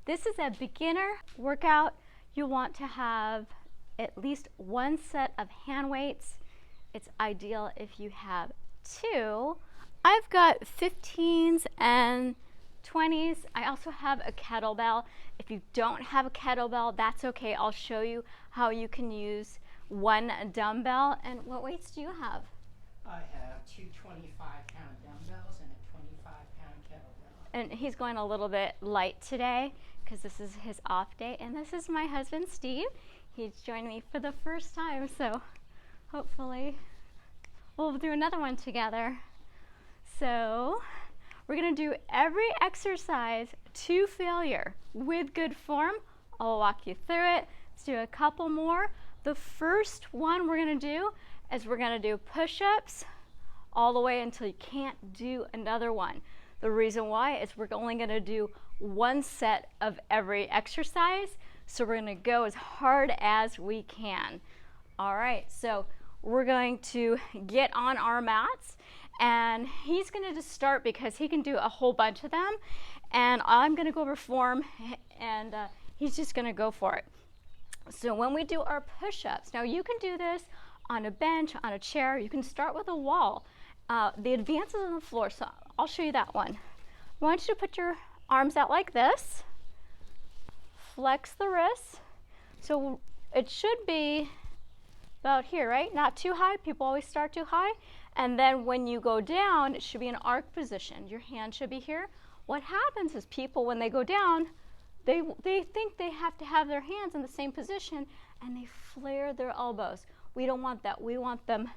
This is a beginner workout. You want to have at least one set of hand weights. It's ideal if you have two. I've got 15s and 20s. I also have a kettlebell. If you don't have a kettlebell, that's okay. I'll show you how you can use one dumbbell. And what weights do you have? I have two 25-pound dumbbells and a 25-pound kettlebell. And he's going a little bit light today because this is his off day. And this is my husband, Steve. He's joining me for the first time, so hopefully we'll do another one together. So we're gonna do every exercise to failure with good form. I'll walk you through it. Let's do a couple more. The first one we're gonna do is we're gonna do push-ups all the way until you can't do another one. The reason why is we're only gonna do one set of every exercise, so we're gonna go as hard as we can. All right, so we're going to get on our mats, and he's gonna just start because he can do a whole bunch of them, and I'm gonna go over form, and he's just gonna go for it. So when we do our push-ups, now you can do this on a bench, on a chair. You can start with a wall. The advance is on the floor, so I'll show you that one. I want you to put your arms out like this. Flex the wrists. So it should be about here, right? Not too high. People always start too high. And then when you go down, it should be an arc position. Your hand should be here. What happens is people, when they go down, they think they have to have their hands in the same position, and they flare their elbows. We don't want that. We want them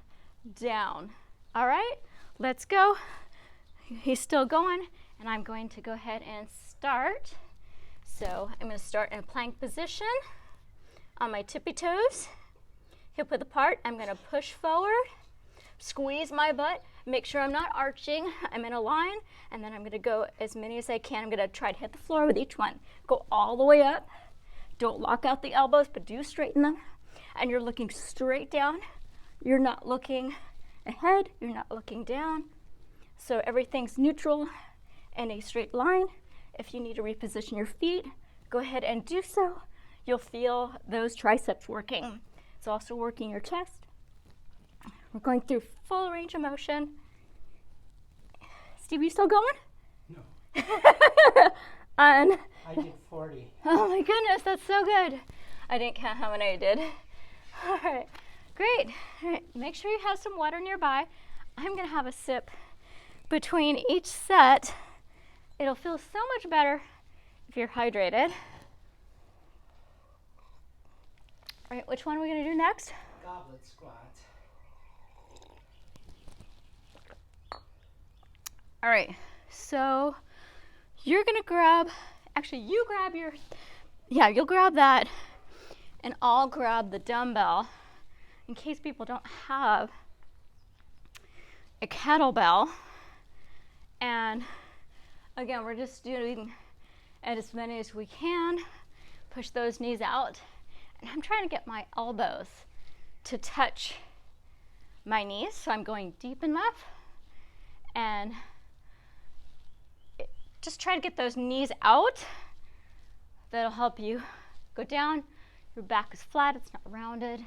down. All right, let's go. He's still going, and I'm going to go ahead and start. So I'm going to start in a plank position on my tippy toes, hip width apart. I'm going to push forward, squeeze my butt, make sure I'm not arching. I'm in a line, and then I'm going to go as many as I can. I'm going to try to hit the floor with each one. Go all the way up. Don't lock out the elbows, but do straighten them. And you're looking straight down. You're not looking ahead. You're not looking down. So everything's neutral in a straight line. If you need to reposition your feet, go ahead and do so. You'll feel those triceps working. It's also working your chest. We're going through full range of motion. Steve, you still going? No. I did 40. Oh my goodness, that's so good. I didn't count how many I did. All right, great. All right, make sure you have some water nearby. I'm gonna have a sip between each set. It'll feel so much better if you're hydrated. All right, which one are we gonna do next? Goblet squat. All right, so you're gonna grab, actually you grab your, you'll grab that, and I'll grab the dumbbell in case people don't have a kettlebell. And again, we're just doing as many as we can. Push those knees out. And I'm trying to get my elbows to touch my knees, so I'm going deep enough. And just try to get those knees out. That'll help you go down. Your back is flat, it's not rounded.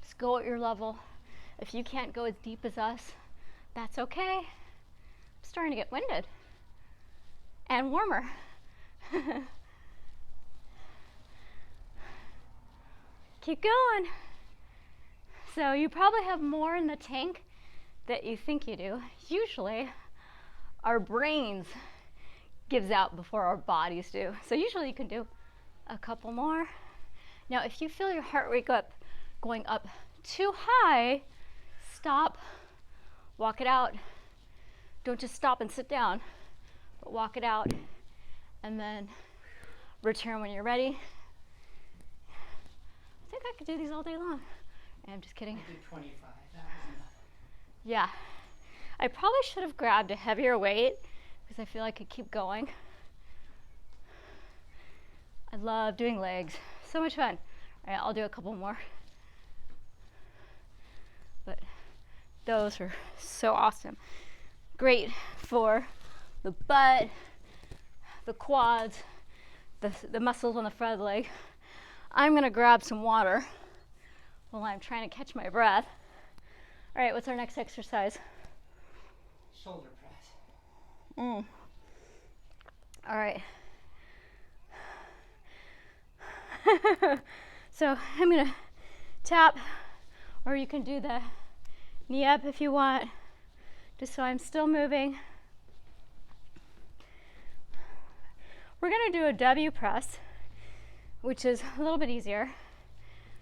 Just go at your level. If you can't go as deep as us, that's okay. I'm starting to get winded and warmer. Keep going. So you probably have more in the tank that you think you do. Usually our brains gives out before our bodies do. So usually you can do a couple more. Now if you feel your heart rate going up too high, stop, walk it out. Don't just stop and sit down, but walk it out and then return when you're ready. I think I could do these all day long. I'm just kidding. I did 25. That was enough. Yeah. I probably should have grabbed a heavier weight because I feel like I could keep going. I love doing legs. So much fun. All right, I'll do a couple more. But those are so awesome. Great for the butt, the quads, the muscles on the front of the leg. I'm gonna grab some water while I'm trying to catch my breath. All right, what's our next exercise? Shoulder press. All right. So I'm gonna tap, or you can do the knee up if you want, just so I'm still moving. We're gonna do a W press, which is a little bit easier.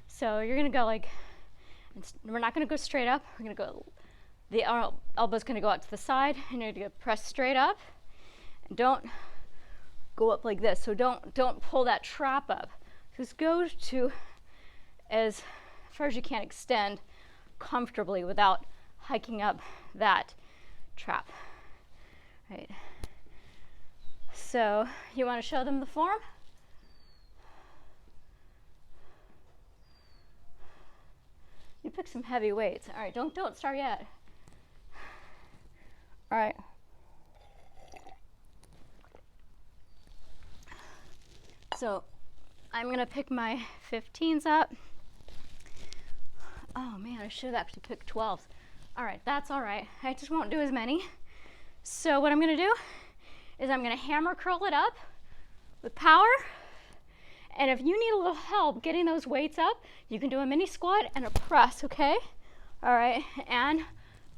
So you're gonna go like, we're not gonna go straight up, we're gonna go, the elbow's gonna go out to the side, and you're gonna press straight up, and don't go up like this. So don't pull that trap up. Just go to as far as you can, extend comfortably without hiking up that trap. Right. So you want to show them the form? You pick some heavy weights. All right, don't start yet. All right. So I'm gonna pick my 15s up. Oh man, I should have actually picked 12s. All right, that's all right. I just won't do as many. So what I'm gonna do is I'm gonna hammer curl it up with power. And if you need a little help getting those weights up, you can do a mini squat and a press, okay? All right, and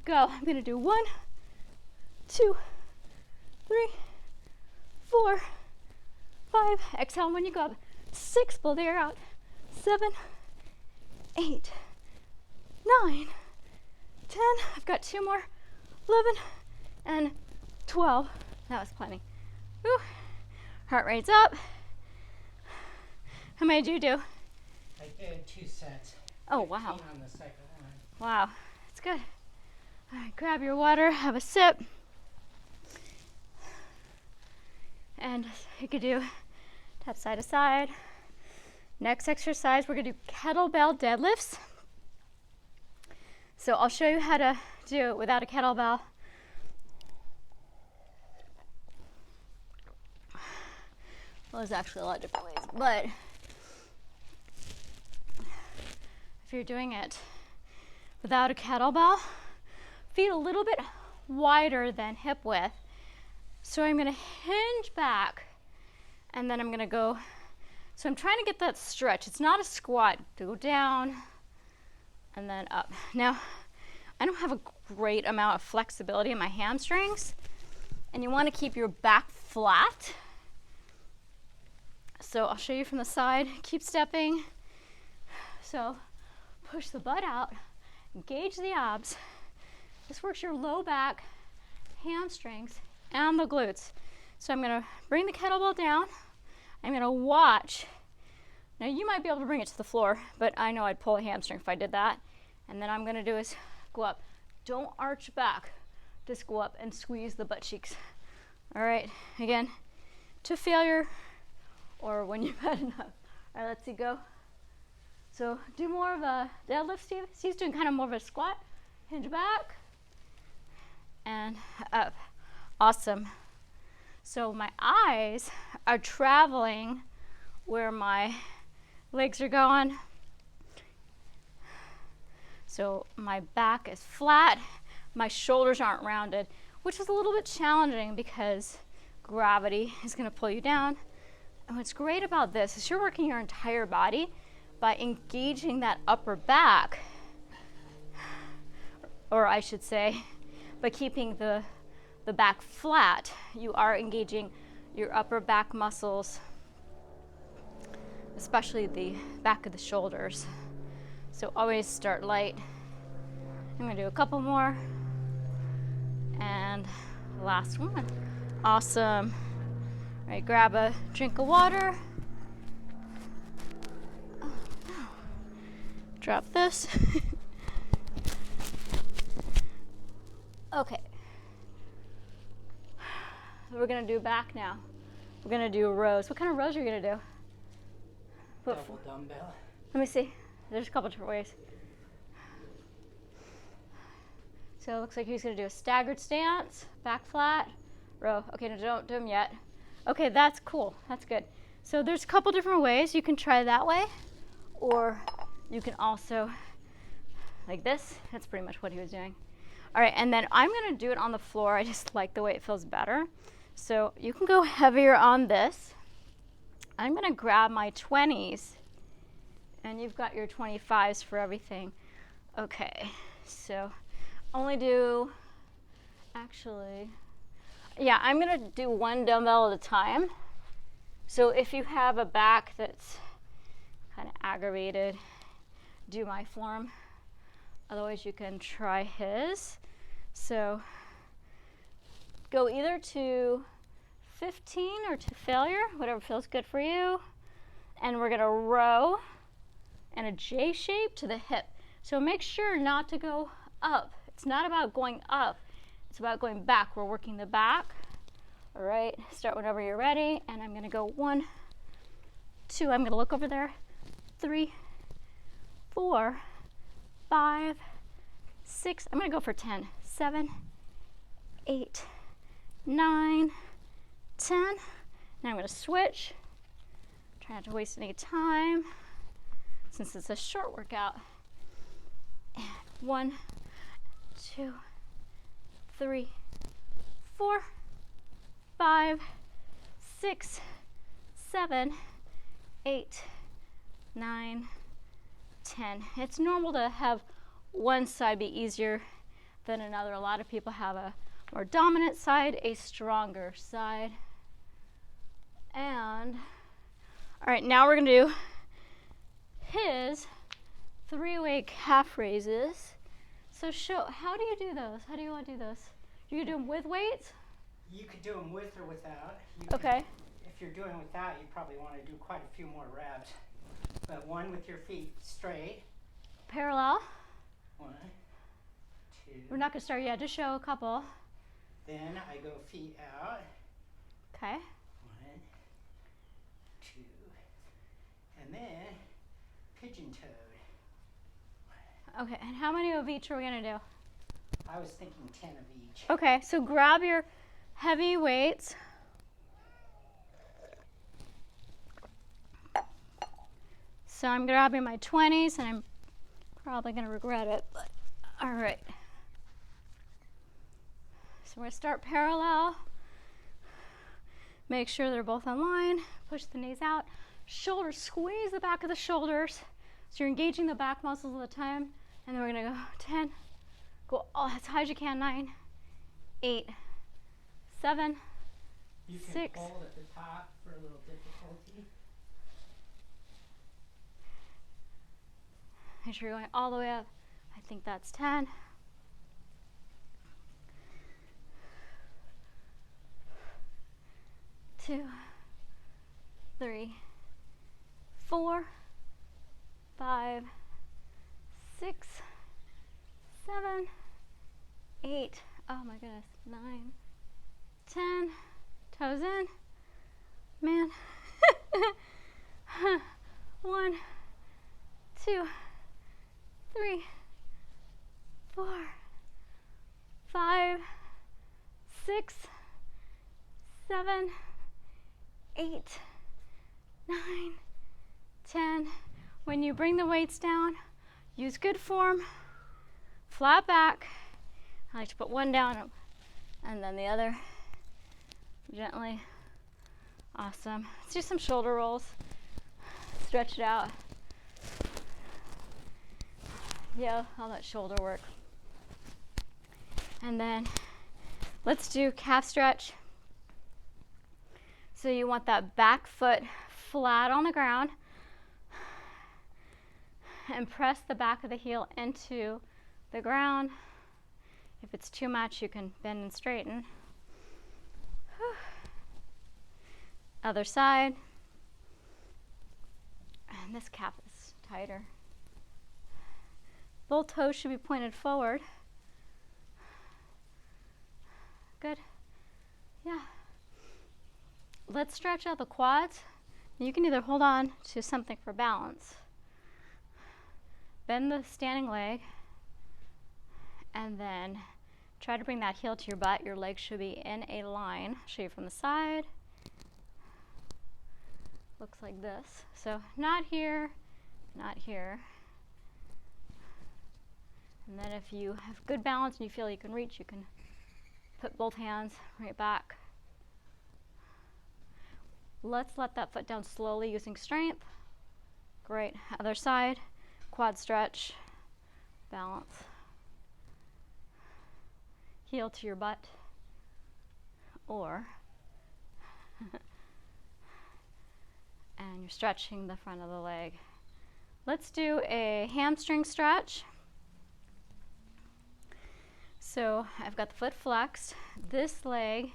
go. I'm gonna do 1, 2, 3, 4, 5. Exhale when you go up. 6, blow the air out. 7, 8, 9, 10. I've got 2 more. 11 and 12. That was plenty. Woo. Heart rate's up. How many did you do? I did 2 sets. Oh, wow. 15 on the second one. Wow, that's good. All right, grab your water, have a sip. And you could do tap side to side. Next exercise, we're gonna do kettlebell deadlifts. So I'll show you how to do it without a kettlebell. Well, there's actually a lot of different ways, but if you're doing it without a kettlebell, feet a little bit wider than hip width. So I'm gonna hinge back, and then I'm gonna go, so I'm trying to get that stretch. It's not a squat, to go down and then up. Now, I don't have a great amount of flexibility in my hamstrings, and you wanna keep your back flat. So I'll show you from the side, keep stepping. So push the butt out, engage the abs. This works your low back, hamstrings, and the glutes. So I'm gonna bring the kettlebell down. I'm gonna watch. Now you might be able to bring it to the floor, but I know I'd pull a hamstring if I did that. And then I'm gonna do is go up. Don't arch back, just go up and squeeze the butt cheeks. All right, again, to failure or when you've had enough. All right, let's see, go. So do more of a deadlift, Steve. Steve's doing kind of more of a squat. Hinge back and up. Awesome. So my eyes are traveling where my legs are going. So my back is flat, my shoulders aren't rounded, which is a little bit challenging because gravity is going to pull you down. And what's great about this is you're working your entire body by engaging that upper back, or I should say, by keeping the back flat, you are engaging your upper back muscles, especially the back of the shoulders. So always start light. I'm gonna do a couple more. And last one. Awesome. All right, grab a drink of water. Oh, no. Drop this. Okay. We're gonna do back now. We're gonna do rows. What kind of rows are you gonna do? Double dumbbell. Let me see. There's a couple different ways. So it looks like he's gonna do a staggered stance, back flat, row. Okay, no, don't do them yet. Okay, that's cool. That's good. So there's a couple different ways. You can try that way, or you can also, like this. That's pretty much what he was doing. All right, and then I'm gonna do it on the floor. I just like the way it feels better. So you can go heavier on this. I'm gonna grab my 20s, and you've got your 25s for everything. Okay, so only do, actually, yeah, I'm gonna do one dumbbell at a time. So if you have a back that's kind of aggravated, do my form. Otherwise you can try his. So go either to 15 or to failure, whatever feels good for you. And we're gonna row in a J shape to the hip. So make sure not to go up. It's not about going up, it's about going back. We're working the back. All right, start whenever you're ready. And I'm gonna go 1, 2, I'm gonna look over there, 3, 4, 5, 6, I'm gonna go for 10, 7, 8, 9, 10. Now I'm gonna switch. Try not to waste any time since it's a short workout. 1, 2, 3, 4, 5, 6, 7, 8, 9, 10. It's normal to have one side be easier than another. A lot of people have a more dominant side, a stronger side. And all right, now we're gonna do his 3-way calf raises. So how do you do those? How do you want to do those? Do you do them with weights? You could do them with or without. Okay. If you're doing without, you probably want to do quite a few more reps. But one with your feet straight. Parallel. 1, 2. We're not gonna start yet, just show a couple. Then I go feet out. Okay. 1, 2. And then pigeon toed. Okay, and how many of each are we gonna do? I was thinking 10 of each. Okay, so grab your heavy weights. So I'm grabbing my 20s, and I'm probably gonna regret it, but all right. So we're gonna start parallel. Make sure they're both in line. Push the knees out. Shoulders, squeeze the back of the shoulders. So you're engaging the back muscles all the time. And then we're gonna go 10. Go as high as you can. 9, 8, 7, You can 6. hold at the top for a little difficulty. Make sure you're going all the way up. I think that's 10. 2, 3, 4, 5, 6, 7, 8. Oh my goodness. 9, 10. Toes in. Man. 1, 2, 3, 4, 5, 6, 7, 8, 9, 10. When you bring the weights down, use good form, flat back. I like to put one down and then the other gently. Awesome. Let's do some shoulder rolls. Stretch it out. Yeah, all that shoulder work. And then let's do calf stretch. So you want that back foot flat on the ground and press the back of the heel into the ground. If it's too much, you can bend and straighten. Whew. Other side. And this calf is tighter. Both toes should be pointed forward. Good. Yeah. Let's stretch out the quads. You can either hold on to something for balance. Bend the standing leg and then try to bring that heel to your butt. Your legs should be in a line. Show you from the side. looks like this. So not here, not here. And then if you have good balance and you feel you can reach, you can put both hands right back. Let's let that foot down slowly using strength. Great. Other side. Quad stretch. Balance. Heel to your butt. Or, and you're stretching the front of the leg. Let's do a hamstring stretch. So I've got the foot flexed. This leg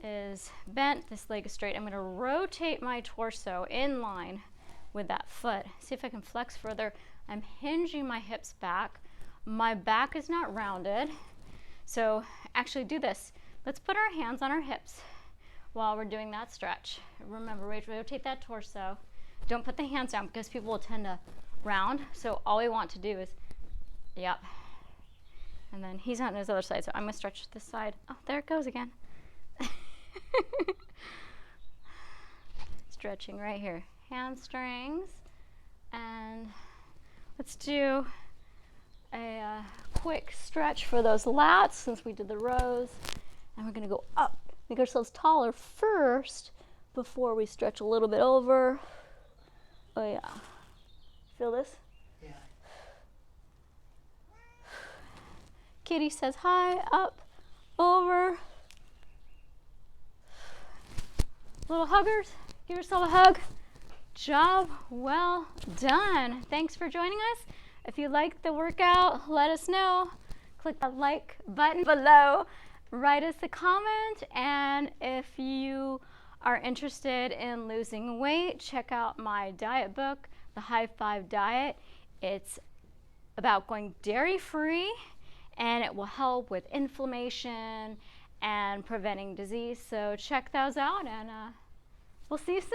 is bent, this leg is straight. I'm going to rotate my torso in line with that foot. See if I can flex further. I'm hinging my hips back. My back is not rounded. So actually do this. Let's put our hands on our hips while we're doing that stretch. Remember, rotate that torso. Don't put the hands down because people will tend to round. So all we want to do is, yep. And then he's on his other side, so I'm going to stretch this side. Oh, there it goes again. Stretching right here. Hamstrings. And let's do a quick stretch for those lats since we did the rows. And we're going to go up. Make ourselves taller first before we stretch a little bit over. Oh, yeah. Feel this? Yeah. Kitty says hi, up, over. Little huggers, give yourself a hug. Job well done. Thanks for joining us. If you liked the workout, let us know. Click the like button below. Write us a comment. And if you are interested in losing weight, check out my diet book, The High Five Diet. It's about going dairy-free, and it will help with inflammation and preventing disease. So check those out, and we'll see you soon.